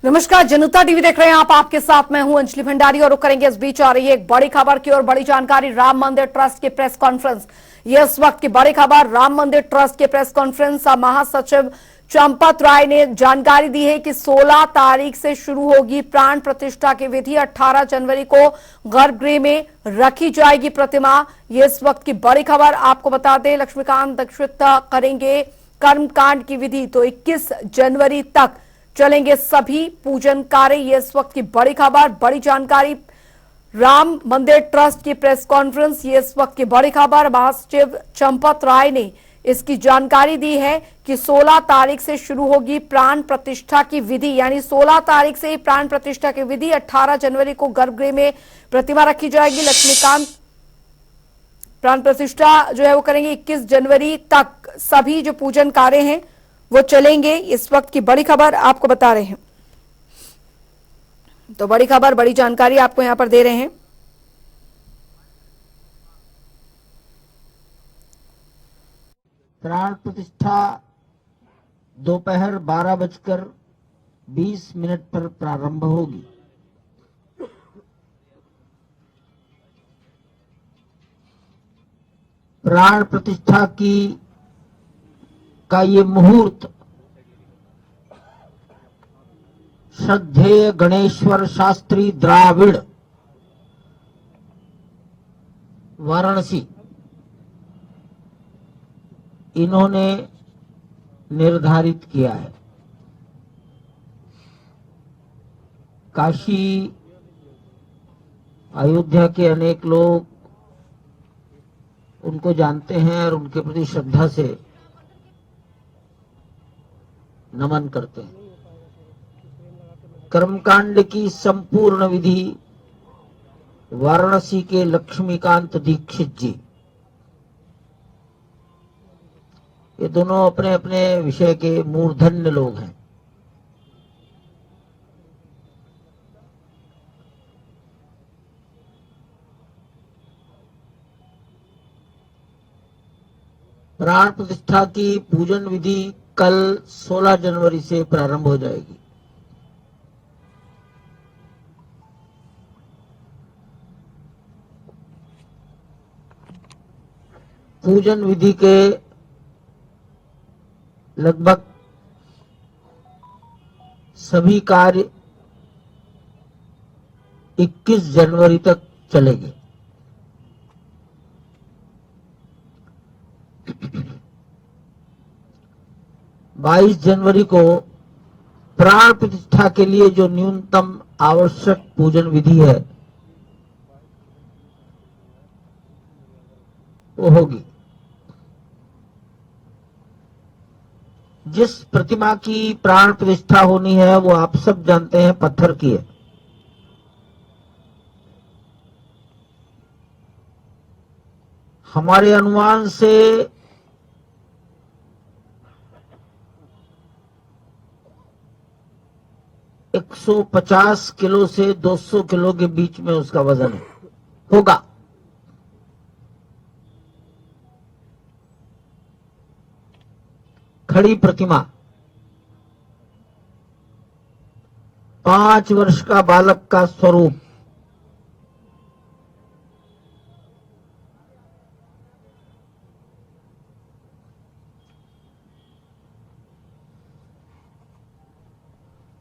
नमस्कार, जनता टीवी देख रहे हैं आप। आपके साथ मैं हूं अंजलि भंडारी और रुक करेंगे इस बीच आ रही है एक बड़ी खबर की और बड़ी जानकारी। राम मंदिर ट्रस्ट की प्रेस कॉन्फ्रेंस, ये इस वक्त की बड़ी खबर। राम मंदिर ट्रस्ट की प्रेस कॉन्फ्रेंस, महासचिव चंपत राय ने जानकारी दी है कि 16 तारीख से शुरू होगी प्राण प्रतिष्ठा की विधि। 18 जनवरी को गर्भगृह में रखी जाएगी प्रतिमा। ये इस वक्त की बड़ी खबर। आपको बता दें, लक्ष्मीकांत दीक्षित करेंगे कर्मकांड की विधि, तो 21 जनवरी तक चलेंगे सभी पूजन कार्य। ये इस वक्त की बड़ी खबर, बड़ी जानकारी। राम मंदिर ट्रस्ट की प्रेस कॉन्फ्रेंस, ये इस वक्त की बड़ी खबर। महासचिव चंपत राय ने इसकी जानकारी दी है कि 16 तारीख से शुरू होगी प्राण प्रतिष्ठा की विधि, यानी 16 तारीख से ही प्राण प्रतिष्ठा की विधि। 18 जनवरी को गर्भगृह में प्रतिमा रखी जाएगी। लक्ष्मीकांत प्राण प्रतिष्ठा जो है वो करेंगे। 21 जनवरी तक सभी जो पूजन कार्य हैं वो चलेंगे। इस वक्त की बड़ी खबर आपको बता रहे हैं। तो बड़ी खबर, बड़ी जानकारी आपको यहां पर दे रहे हैं। प्राण प्रतिष्ठा दोपहर 12:20 पर प्रारंभ होगी। प्राण प्रतिष्ठा का ये मुहूर्त श्रद्धेय गणेश्वर शास्त्री द्राविड़ वाराणसी, इन्होंने निर्धारित किया है। काशी, अयोध्या के अनेक लोग उनको जानते हैं और उनके प्रति श्रद्धा से नमन करते हैं। कर्मकांड की संपूर्ण विधि वाराणसी के लक्ष्मीकांत दीक्षित जी, ये दोनों अपने अपने विषय के मूर्धन्य लोग हैं। प्राण प्रतिष्ठा की पूजन विधि कल 16 जनवरी से प्रारंभ हो जाएगी। पूजन विधि के लगभग सभी कार्य 21 जनवरी तक चलेंगे। बाईस जनवरी को प्राण प्रतिष्ठा के लिए जो न्यूनतम आवश्यक पूजन विधि है वो होगी। जिस प्रतिमा की प्राण प्रतिष्ठा होनी है वो आप सब जानते हैं पत्थर की है। हमारे अनुमान से 150 किलो से 200 किलो के बीच में उसका वजन होगा। खड़ी प्रतिमा 5 वर्ष का बालक का स्वरूप,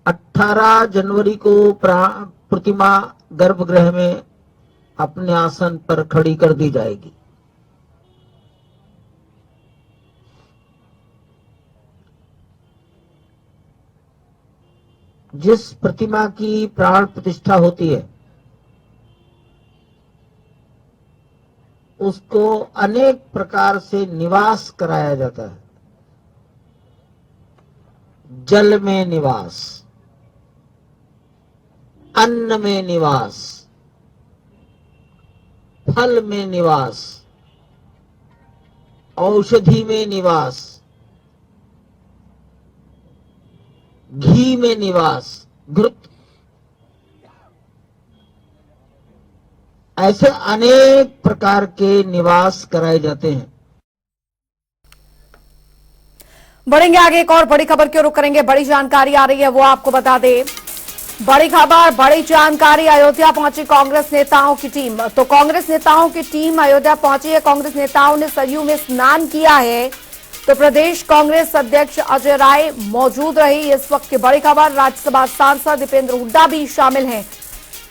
अठारह जनवरी को प्रतिमा गर्भगृह में अपने आसन पर खड़ी कर दी जाएगी। जिस प्रतिमा की प्राण प्रतिष्ठा होती है उसको अनेक प्रकार से निवास कराया जाता है। जल में निवास, अन्न में निवास, फल में निवास, औषधि में निवास, घी में निवास, घृत, ऐसे अनेक प्रकार के निवास कराए जाते हैं। बढ़ेंगे आगे, एक और बड़ी खबर की ओर रुख करेंगे। बड़ी जानकारी आ रही है, वो आपको बता दें। बड़ी खबर, बड़ी जानकारी, अयोध्या पहुंची कांग्रेस नेताओं की टीम। तो कांग्रेस नेताओं की टीम अयोध्या पहुंची है। कांग्रेस नेताओं ने सरयू में स्नान किया है। तो प्रदेश कांग्रेस अध्यक्ष अजय राय मौजूद रहे। इस वक्त की बड़ी खबर, राज्यसभा सांसद दीपेंद्र हुड्डा भी शामिल हैं।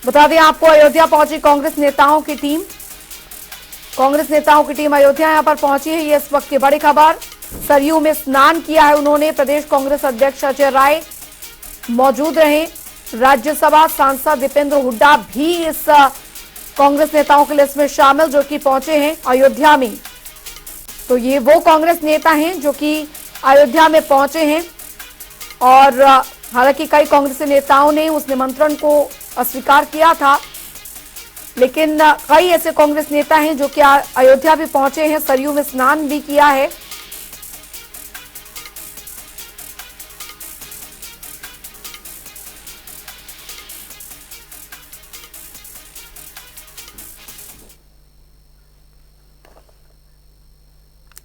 बता दें आपको, अयोध्या पहुंची कांग्रेस नेताओं की टीम। कांग्रेस नेताओं की टीम अयोध्या यहां पर पहुंची है। ये इस वक्त की बड़ी खबर। सरयू में स्नान किया है उन्होंने। प्रदेश कांग्रेस अध्यक्ष अजय राय मौजूद रहे। राज्यसभा सांसद दीपेंद्र हुड्डा भी इस कांग्रेस नेताओं की लिस्ट में शामिल, जो कि पहुंचे हैं अयोध्या में। तो ये वो कांग्रेस नेता हैं जो कि अयोध्या में पहुंचे हैं। और हालांकि कई कांग्रेसी नेताओं ने उस निमंत्रण को अस्वीकार किया था, लेकिन कई ऐसे कांग्रेस नेता हैं जो कि अयोध्या भी पहुंचे हैं, सरयू में स्नान भी किया है।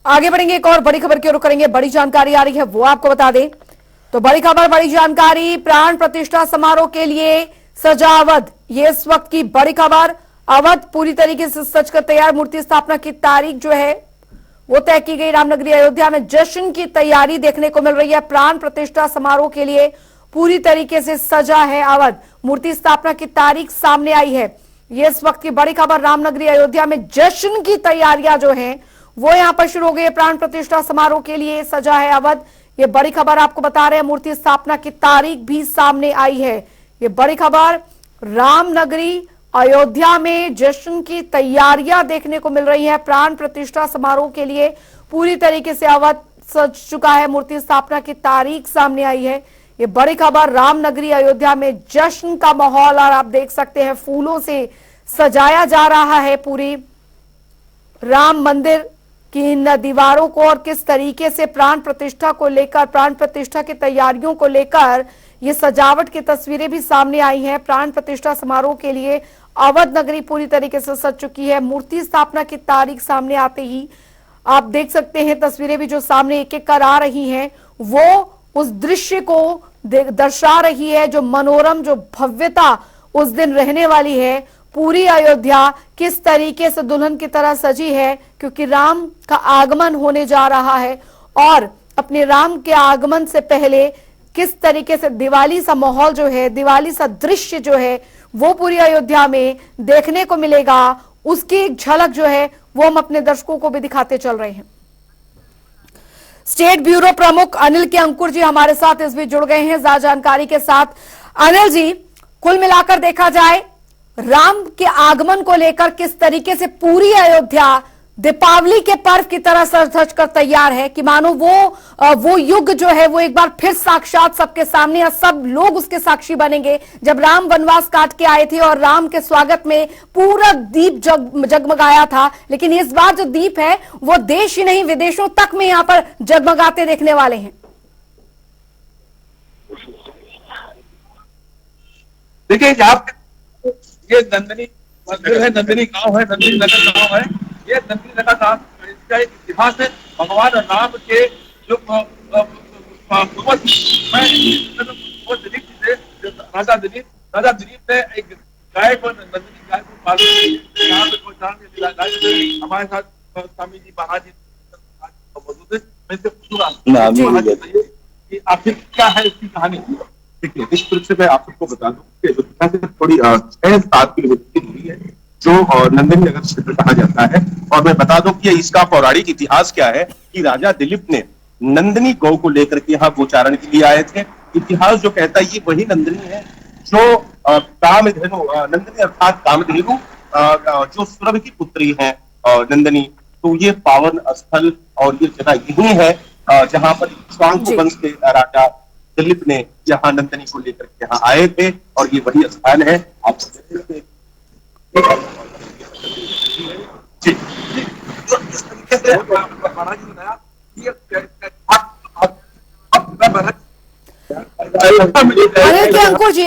आगे बढ़ेंगे, एक और बड़ी खबर की ओर करेंगे। बड़ी जानकारी आ रही है, वो आपको बता दें। तो बड़ी खबर, बड़ी जानकारी, प्राण प्रतिष्ठा समारोह के लिए सजा अवध। ये इस वक्त की बड़ी खबर। अवध पूरी तरीके से सज कर तैयार। मूर्ति स्थापना की तारीख जो है वो तय की गई। रामनगरी अयोध्या में जश्न की तैयारी देखने को मिल रही है। प्राण प्रतिष्ठा समारोह के लिए पूरी तरीके से सजा है अवध। मूर्ति स्थापना की तारीख सामने आई है। ये इस वक्त की बड़ी खबर। रामनगरी अयोध्या में जश्न की तैयारियां जो हैं वो यहां पर शुरू हो गई है। प्राण प्रतिष्ठा समारोह के लिए सजा है अवध। ये बड़ी खबर आपको बता रहे हैं। मूर्ति स्थापना की तारीख भी सामने आई है। ये बड़ी खबर। रामनगरी अयोध्या में जश्न की तैयारियां देखने को मिल रही है। प्राण प्रतिष्ठा समारोह के लिए पूरी तरीके से अवध सज चुका है। मूर्ति स्थापना की तारीख सामने आई है। ये बड़ी खबर। रामनगरी अयोध्या में जश्न का माहौल, और आप देख सकते हैं फूलों से सजाया जा रहा है पूरी राम मंदिर की इन दीवारों को। और किस तरीके से प्राण प्रतिष्ठा को लेकर, प्राण प्रतिष्ठा की तैयारियों को लेकर ये सजावट की तस्वीरें भी सामने आई हैं। प्राण प्रतिष्ठा समारोह के लिए अवध नगरी पूरी तरीके से सज चुकी है। मूर्ति स्थापना की तारीख सामने आते ही आप देख सकते हैं तस्वीरें भी जो सामने एक एक कर आ रही हैं, वो उस दृश्य को दर्शा रही है, जो मनोरम, जो भव्यता उस दिन रहने वाली है। पूरी अयोध्या किस तरीके से दुल्हन की तरह सजी है, क्योंकि राम का आगमन होने जा रहा है। और अपने राम के आगमन से पहले किस तरीके से दिवाली सा माहौल जो है, दिवाली सा दृश्य जो है वो पूरी अयोध्या में देखने को मिलेगा। उसकी एक झलक जो है वो हम अपने दर्शकों को भी दिखाते चल रहे हैं। स्टेट ब्यूरो प्रमुख अनिल के अंकुर जी हमारे साथ इस बीच जुड़ गए हैं ज्यादा जानकारी के साथ। अनिल जी, कुल मिलाकर देखा जाए राम के आगमन को लेकर किस तरीके से पूरी अयोध्या दीपावली के पर्व की तरह सज धज कर तैयार है, कि मानो वो युग जो है वो एक बार फिर साक्षात सबके सामने, और सब लोग उसके साक्षी बनेंगे। जब राम वनवास काट के आए थे और राम के स्वागत में पूरा दीप जगमगाया था, लेकिन इस बार जो दीप है वो देश ही नहीं विदेशों तक में यहाँ पर जगमगाते देखने वाले हैं। देखिए, ये नंदिनी मंदिर है, नंदिनी गांव है, नंदिनी नगर गांव है। ये नंदिनी नगर गांव, इसका एक इतिहास है। भगवान राम के जो पूर्वज दिलीप थे, राजा दिलीप ने एक गाय को, नंदिनी गाय को पाला। यहाँ पे गाय हमारे साथ स्वामी जी महाराज जी मौजूद है। मैं इनसे पूछूंगा कि आखिर क्या है इसकी कहानी। देखिए, इस तरह से मैं आप सबको बता दूं कि अयोध्या से थोड़ी 6-7 किलोमीटर की दूरी है, जो नंदिनी नगर क्षेत्र कहा जाता है। और मैं बता दूं कि इसका पौराणिक इतिहास क्या है कि राजा दिलीप ने नंदिनी गौ को लेकर के यहाँ गोचारण के लिए आए थे। इतिहास जो कहता है ये वही नंदिनी है जो कामधेनु, नंदिनी अर्थात कामधेनु, जो सूरभ की पुत्री है नंदिनी। तो ये पावन स्थल और ये जगह यही है जहां पर स्वांग वंश के राजा दिलीप ने यहाँ नंदिनी को लेकर के यहाँ आए थे, और ये वही स्थान है। आप जी, जो इस तरीके से महाराज ने बताया,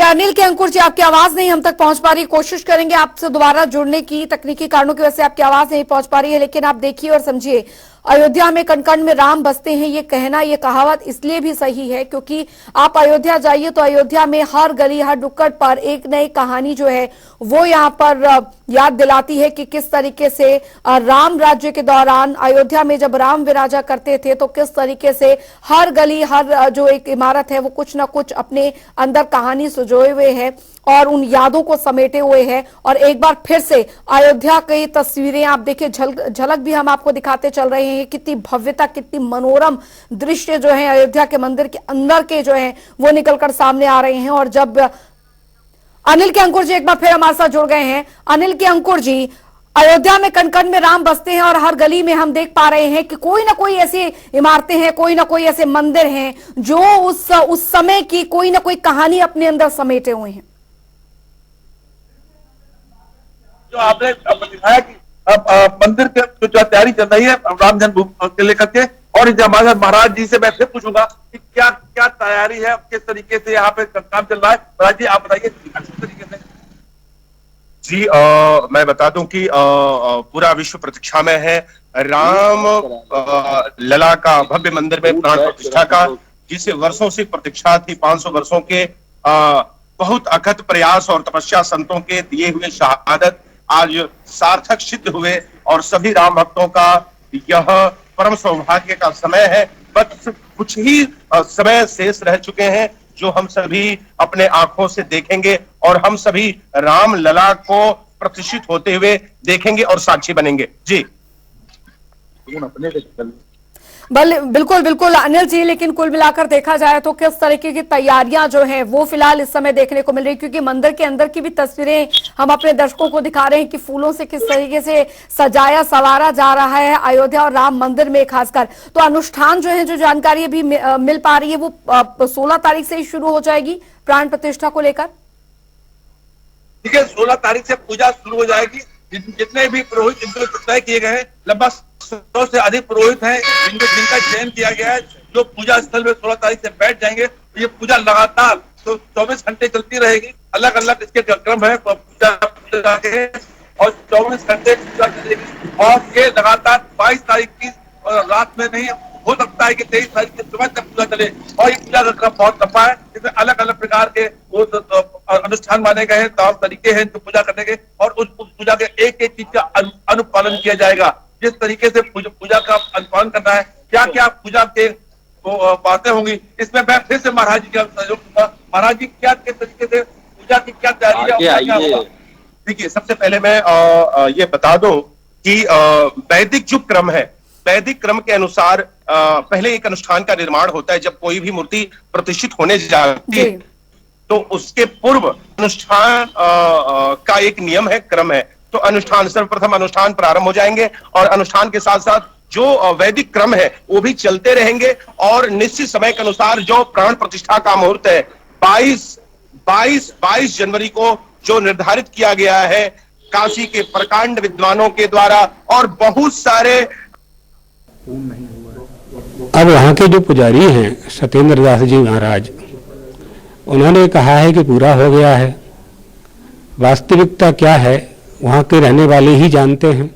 अनिल के अंकुर जी आपकी आवाज नहीं हम तक पहुंच पा रही। कोशिश करेंगे आपसे दोबारा जुड़ने की, तकनीकी कारणों की वजह से आपकी आवाज नहीं पहुंच पा रही है। लेकिन आप देखिए और समझिए, अयोध्या में कण कण में राम बसते हैं, ये कहना, ये कहावत इसलिए भी सही है क्योंकि आप अयोध्या जाइए तो अयोध्या में हर गली हर नुक्कड़ पर एक नई कहानी जो है वो यहाँ पर याद दिलाती है कि किस तरीके से राम राज्य के दौरान अयोध्या में जब राम विराजा करते थे तो किस तरीके से हर गली हर जो एक इमारत है वो कुछ ना कुछ अपने अंदर कहानी सुजोए हुए है और उन यादों को समेटे हुए है। और एक बार फिर से अयोध्या की तस्वीरें आप देखिए, झलक भी हम आपको दिखाते चल रहे हैं, कितनी भव्यता, कितनी मनोरम दृश्य जो है अयोध्या के मंदिर के अंदर के जो है वो निकलकर सामने आ रहे हैं। और जब अनिल के अंकुर जी एक बार फिर हमारे साथ जुड़ गए हैं। अनिल के अंकुर जी, अयोध्या में कण कण में राम बसते हैं और हर गली में हम देख पा रहे हैं कि कोई ना कोई ऐसी इमारतें हैं, कोई ना कोई ऐसे मंदिर हैं जो उस समय की कोई ना कोई कहानी अपने अंदर समेटे हुए हैं। जो आपने दिखाया कि अब मंदिर के जो तैयारी चल रही है राम जन्मभूमि के लेकर के, और हमारे महाराज जी से मैं फिर पूछूंगा कि क्या क्या तैयारी है, किस तरीके से यहाँ पे काम चल रहा है। महाराज जी आप बताइए किस तरीके से। जी मैं बता दूं कि पूरा विश्व प्रतीक्षा में है राम लला का भव्य मंदिर में प्राण प्रतिष्ठा का, जिसे वर्षों से प्रतीक्षा थी। 500 वर्षों के बहुत अथक प्रयास और तपस्या संतों के दिए हुए शहादत आज सार्थक सिद्ध हुए और सभी राम भक्तों का यह परम सौभाग्य का समय है। बस कुछ ही समय शेष रह चुके हैं जो हम सभी अपने आंखों से देखेंगे और हम सभी राम लला को प्रतिष्ठित होते हुए देखेंगे और साक्षी बनेंगे। जी बिल्कुल बिल्कुल अनिल जी, लेकिन कुल मिलाकर देखा जाए तो किस तरीके की तैयारियां जो हैं वो फिलहाल इस समय देखने को मिल रही है, क्योंकि मंदिर के अंदर की भी तस्वीरें हम अपने दर्शकों को दिखा रहे हैं कि फूलों से किस तरीके से सजाया संवारा जा रहा है अयोध्या और राम मंदिर में खासकर। तो अनुष्ठान जो है, जो जानकारी अभी मिल पा रही है वो 16 तारीख से ही शुरू हो जाएगी प्राण प्रतिष्ठा को लेकर। ठीक है, 16 तारीख से पूजा शुरू हो जाएगी। जितने भी पुरोहित इनको तय किए गए हैं, लगभग 100 से अधिक पुरोहित हैं जिनका चयन किया गया है, जो पूजा स्थल में 16 तारीख से बैठ जाएंगे। तो ये पूजा लगातार तो 24 घंटे चलती रहेगी। अलग अलग इसके क्रम है पूजा के, और 24 घंटे पूजा चलेगी। और ये लगातार 22 तारीख की रात में नहीं, हो सकता है कि 23 तारीख की सुबह तक पूजा चले। और ये पूजा का क्रम बहुत लंबा है, इसमें अलग अलग प्रकार के वो अनुष्ठान माने गए हैं, तौर तरीके हैं जो पूजा करने के, और उस पूजा के एक एक चीज का अनुपालन किया जाएगा। जिस तरीके से पूजा का अनुपालन करना है, क्या क्या पूजा के बातें होंगी, इसमें मैं फिर से महाराज जी का सहयोग दूंगा। महाराज जी क्या किस तरीके से पूजा की क्या तैयारी है? देखिए, सबसे पहले मैं ये बता दूं कि वैदिक जो क्रम है, वैदिक क्रम के अनुसार पहले एक अनुष्ठान का निर्माण होता है। जब कोई भी मूर्ति प्रतिष्ठित होने जाती है तो उसके पूर्व अनुष्ठान का एक नियम है, क्रम है। तो अनुष्ठान, सर्वप्रथम अनुष्ठान प्रारंभ हो जाएंगे और अनुष्ठान के साथ साथ जो वैदिक क्रम है वो भी चलते रहेंगे। और निश्चित समय के अनुसार जो प्राण प्रतिष्ठा का मुहूर्त है 22 जनवरी को जो निर्धारित किया गया है काशी के प्रकांड विद्वानों के द्वारा और बहुत सारे। अब वहाँ के जो पुजारी हैं सत्येंद्र दास जी महाराज, उन्होंने कहा है कि पूरा हो गया है। वास्तविकता क्या है वहाँ के रहने वाले ही जानते हैं।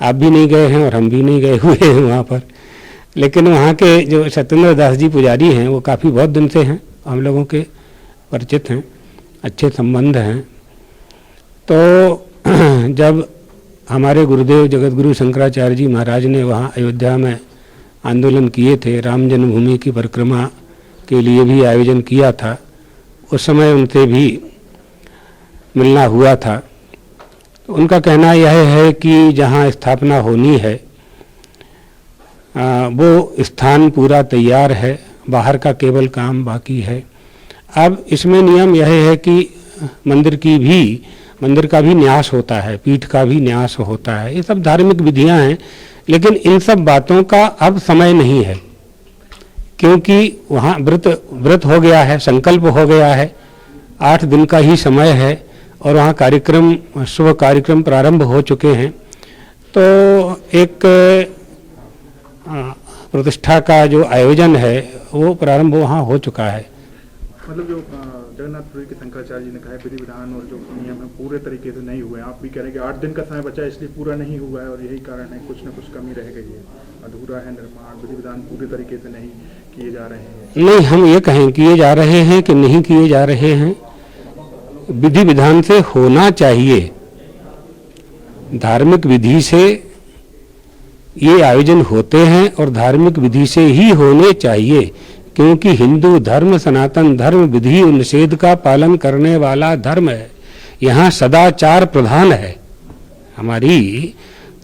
आप भी नहीं गए हैं और हम भी नहीं गए हुए हैं वहाँ पर, लेकिन वहाँ के जो सत्येंद्र दास जी पुजारी हैं वो काफ़ी बहुत दिन से हैं, हम लोगों के परिचित हैं, अच्छे संबंध हैं। तो जब हमारे गुरुदेव जगतगुरु शंकराचार्य जी महाराज ने वहाँ अयोध्या में आंदोलन किए थे, राम जन्मभूमि की परिक्रमा के लिए भी आयोजन किया था, उस समय उनसे भी मिलना हुआ था। तो उनका कहना यह है कि जहाँ स्थापना होनी है वो स्थान पूरा तैयार है, बाहर का केवल काम बाकी है। अब इसमें नियम यह है कि मंदिर का भी न्यास होता है, पीठ का भी न्यास होता है, ये सब धार्मिक विधियां हैं। लेकिन इन सब बातों का अब समय नहीं है, क्योंकि वहाँ व्रत हो गया है, संकल्प हो गया है, 8 दिन का ही समय है और वहाँ शुभ कार्यक्रम प्रारंभ हो चुके हैं। तो एक प्रतिष्ठा का जो आयोजन है वो प्रारंभ वहाँ हो चुका है। मतलब जो जगन्नाथपुरी के शंकराचार्य जी ने कहा है विधि विधान और जो नियम है पूरे तरीके से नहीं हुए, आप भी कह रहे हैं कि 8 दिन का समय बचा है इसलिए पूरा नहीं हुआ है और यही कारण है कुछ न कुछ कमी रह गई है, अधूरा है निर्माण, विधि विधान पूरे तरीके से नहीं किए जा रहे हैं। नहीं, हम ये कहें किए जा रहे हैं कि नहीं किए जा रहे हैं, विधि विधान से होना चाहिए। धार्मिक विधि से ये आयोजन होते हैं और धार्मिक विधि से ही होने चाहिए, क्योंकि हिंदू धर्म सनातन धर्म विधि निषेध का पालन करने वाला धर्म है। यहाँ सदाचार प्रधान है। हमारी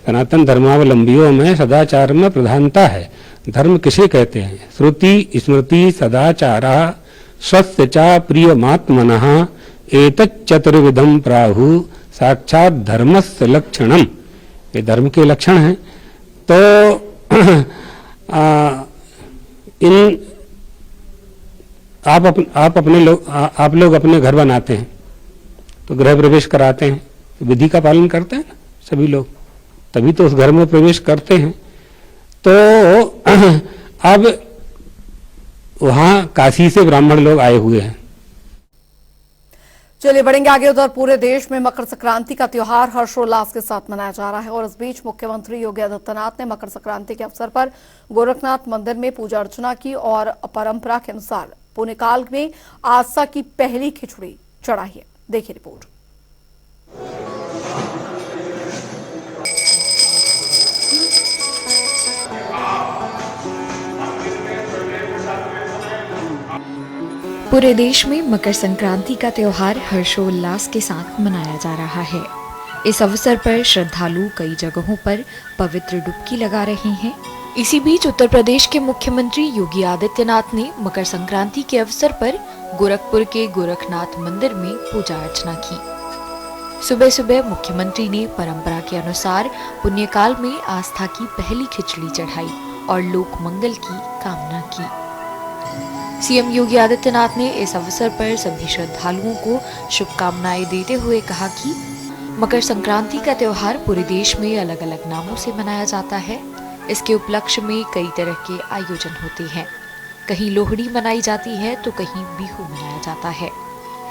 सनातन धर्मावलंबियों में सदाचार में प्रधानता है। धर्म किसे कहते हैं? श्रुति स्मृति सदाचारा स्वस्थ चा प्रियमात्मनः एतत् चतुर्विधम प्राहु साक्षात धर्मस्य लक्षणम। ये धर्म के लक्षण हैं। तो आप लोग अपने घर बनाते हैं तो गृह प्रवेश कराते हैं, तो विधि का पालन करते हैं ना सभी लोग, तभी तो उस घर में प्रवेश करते हैं। तो अब वहां काशी से ब्राह्मण लोग आए हुए हैं। चलिए बढ़ेंगे आगे। उधर पूरे देश में मकर संक्रांति का त्योहार हर्षोल्लास के साथ मनाया जा रहा है और इस बीच मुख्यमंत्री योगी आदित्यनाथ ने मकर संक्रांति के अवसर पर गोरखनाथ मंदिर में पूजा अर्चना की और परंपरा के अनुसार पुण्यकाल में आस्था की पहली खिचड़ी चढ़ाई है। देखिए रिपोर्ट। पूरे देश में मकर संक्रांति का त्योहार हर्षोल्लास के साथ मनाया जा रहा है। इस अवसर पर श्रद्धालु कई जगहों पर पवित्र डुबकी लगा रहे हैं। इसी बीच उत्तर प्रदेश के मुख्यमंत्री योगी आदित्यनाथ ने मकर संक्रांति के अवसर पर गोरखपुर के गोरखनाथ मंदिर में पूजा अर्चना की। सुबह सुबह मुख्यमंत्री ने परंपरा के अनुसार पुण्यकाल में आस्था की पहली खिचड़ी चढ़ाई और लोक मंगल की कामना की। सीएम योगी आदित्यनाथ ने इस अवसर पर सभी श्रद्धालुओं को शुभकामनाएं देते हुए कहा कि मकर संक्रांति का त्योहार पूरे देश में अलग अलग नामों से मनाया जाता है। इसके उपलक्ष्य में कई तरह के आयोजन होते हैं। कहीं लोहड़ी मनाई जाती है तो कहीं बिहू मनाया जाता है।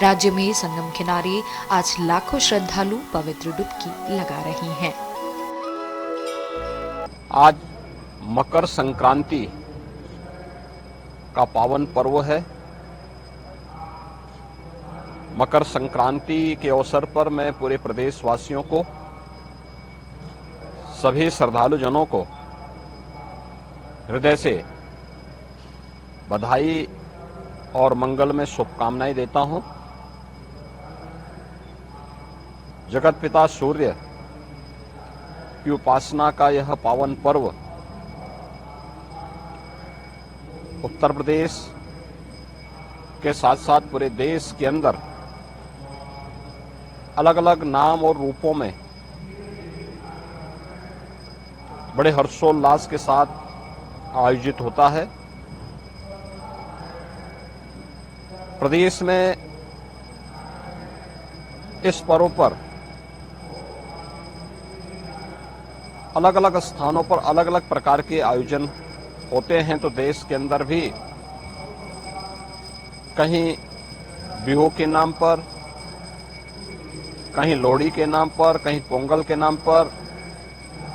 राज्य में संगम किनारे आज लाखों श्रद्धालु पवित्र डुबकी लगा रहे हैं। आज मकर संक्रांति का पावन पर्व है। मकर संक्रांति के अवसर पर मैं पूरे प्रदेशवासियों को, सभी श्रद्धालु जनों को हृदय से बधाई और मंगल में शुभकामनाएं देता हूं। जगत पिता सूर्य की उपासना का यह पावन पर्व उत्तर प्रदेश के साथ साथ पूरे देश के अंदर अलग अलग नाम और रूपों में बड़े हर्षोल्लास के साथ आयोजित होता है। प्रदेश में इस पर्व पर अलग अलग स्थानों पर अलग अलग प्रकार के आयोजन होते हैं। तो देश के अंदर भी कहीं बिहू के नाम पर, कहीं लोहड़ी के नाम पर, कहीं पोंगल के नाम पर,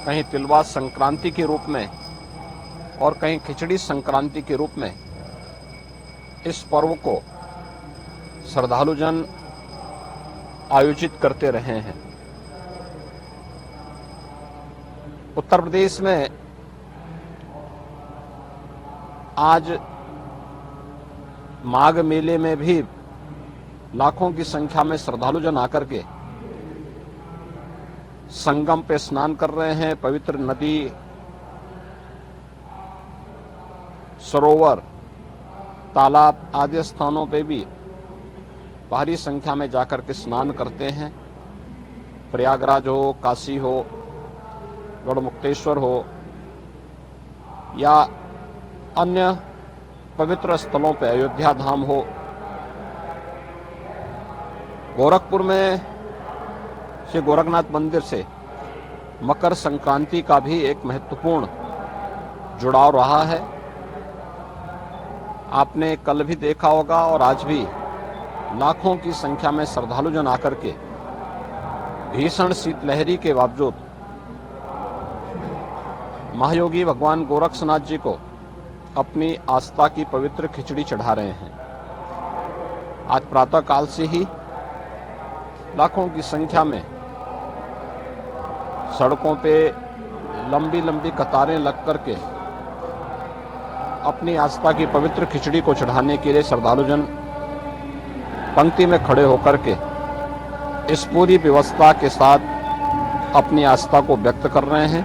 कहीं तिलवा संक्रांति के रूप में और कहीं खिचड़ी संक्रांति के रूप में इस पर्व को श्रद्धालु जन आयोजित करते रहे हैं। उत्तर प्रदेश में आज माघ मेले में भी लाखों की संख्या में श्रद्धालु जन आकर के संगम पे स्नान कर रहे हैं। पवित्र नदी, सरोवर, तालाब आदि स्थानों पे भी भारी संख्या में जाकर के स्नान करते हैं। प्रयागराज हो, काशी हो, गढ़मुक्तेश्वर हो या अन्य पवित्र स्थलों पर, अयोध्या धाम हो, गोरखपुर में श्री गोरखनाथ मंदिर से मकर संक्रांति का भी एक महत्वपूर्ण जुड़ाव रहा है। आपने कल भी देखा होगा और आज भी लाखों की संख्या में श्रद्धालु जन आकर के भीषण शीतलहरी के बावजूद महायोगी भगवान गोरक्षनाथ जी को अपनी आस्था की पवित्र खिचड़ी चढ़ा रहे हैं। आज प्रातः काल से ही लाखों की संख्या में सड़कों पे लंबी लंबी कतारें लग करके अपनी आस्था की पवित्र खिचड़ी को चढ़ाने के लिए श्रद्धालु जन पंक्ति में खड़े होकर के इस पूरी व्यवस्था के साथ अपनी आस्था को व्यक्त कर रहे हैं।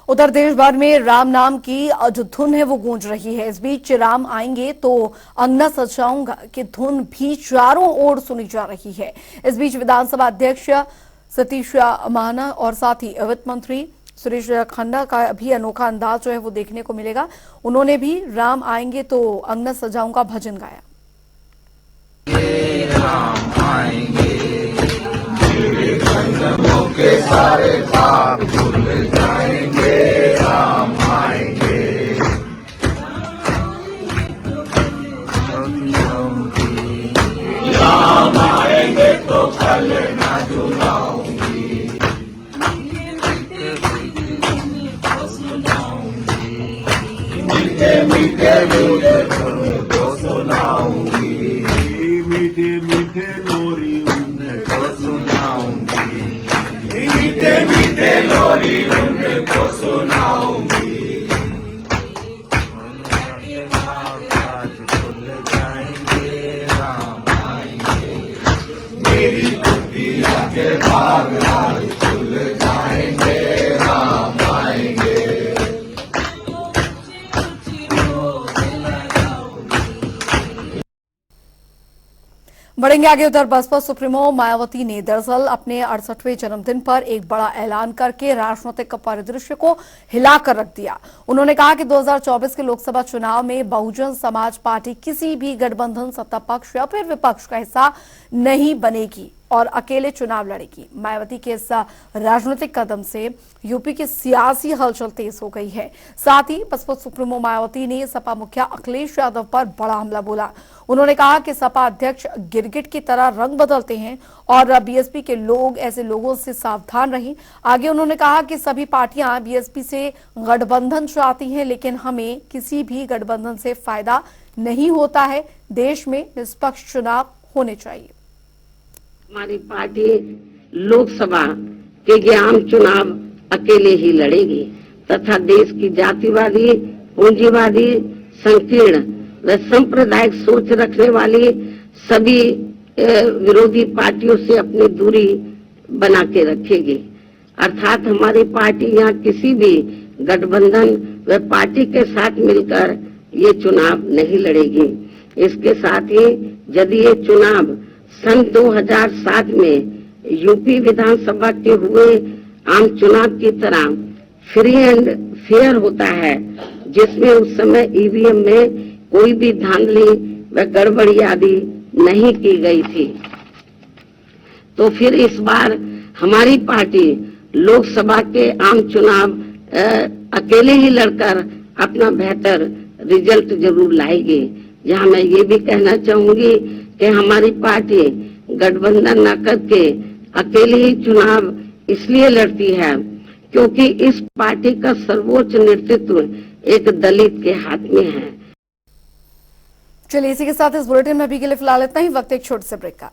उधर देश भर में राम नाम की जो धुन है वो गूंज रही है। इस बीच राम आएंगे तो अंगना सजाऊंगा की धुन भी चारों ओर सुनी जा रही है। इस बीच विधानसभा अध्यक्ष सतीश महाना और साथ ही वित्त मंत्री सुरेश खन्ना का भी अनोखा अंदाज जो है वो देखने को मिलेगा। उन्होंने भी राम आएंगे तो अंगना सजाऊंगा भजन गाया। राम आएंगे के सारे पाप धुल जाएंगे, राम आएंगे। राम आएंगे तो कल ना जुलाऊंगी, मीठे मीठे लोरी उनको सुनाऊंगी, मीठे मीठे लोरी उनको सुनाऊंगी, मीठे मीठे लोरी उनको सुनाऊंगी। खुल जाएंगे, राम आएंगे, मेरी कुटिया के बाग राज खुल जाएंगे, राम आएंगे। बढ़ेंगे आगे। उधर बसपा सुप्रीमो मायावती ने दरअसल अपने 68वें जन्मदिन पर एक बड़ा ऐलान करके राजनीतिक परिदृश्य को हिलाकर रख दिया। उन्होंने कहा कि 2024 के लोकसभा चुनाव में बहुजन समाज पार्टी किसी भी गठबंधन, सत्ता पक्ष या फिर विपक्ष का हिस्सा नहीं बनेगी और अकेले चुनाव लड़ेगी। मायावती के इस राजनीतिक कदम से यूपी की सियासी हलचल तेज हो गई है। साथ ही बसपा सुप्रीमो मायावती ने सपा मुखिया अखिलेश यादव पर बड़ा हमला बोला। उन्होंने कहा कि सपा अध्यक्ष गिरगिट की तरह रंग बदलते हैं और बीएसपी के लोग ऐसे लोगों से सावधान रहें। आगे उन्होंने कहा कि सभी पार्टियां बीएसपी से गठबंधन चाहती हैं, लेकिन हमें किसी भी गठबंधन से फायदा नहीं होता है। देश में निष्पक्ष चुनाव होने चाहिए। हमारी पार्टी लोकसभा के आम चुनाव अकेले ही लड़ेगी तथा देश की जातिवादी, पूंजीवादी, संकीर्ण व सांप्रदायिक सोच रखने वाली सभी विरोधी पार्टियों से अपनी दूरी बना के रखेगी। अर्थात हमारी पार्टी यहाँ किसी भी गठबंधन व पार्टी के साथ मिलकर ये चुनाव नहीं लड़ेगी। इसके साथ ही यदि ये चुनाव सन 2007 में यूपी विधानसभा के हुए आम चुनाव की तरह फ्री एंड फेयर होता है, जिसमें उस समय ईवीएम में कोई भी धांधली व गड़बड़ी आदि नहीं की गई थी, तो फिर इस बार हमारी पार्टी लोकसभा के आम चुनाव अकेले ही लड़कर अपना बेहतर रिजल्ट जरूर लाएगी। यहाँ मैं ये भी कहना चाहूंगी कि हमारी पार्टी गठबंधन न करके अकेले ही चुनाव इसलिए लड़ती है क्योंकि इस पार्टी का सर्वोच्च नेतृत्व एक दलित के हाथ में है। चलिए इसी के साथ इस बुलेटिन में अभी के लिए फिलहाल इतना ही। वक्त एक छोटे से ब्रेक का।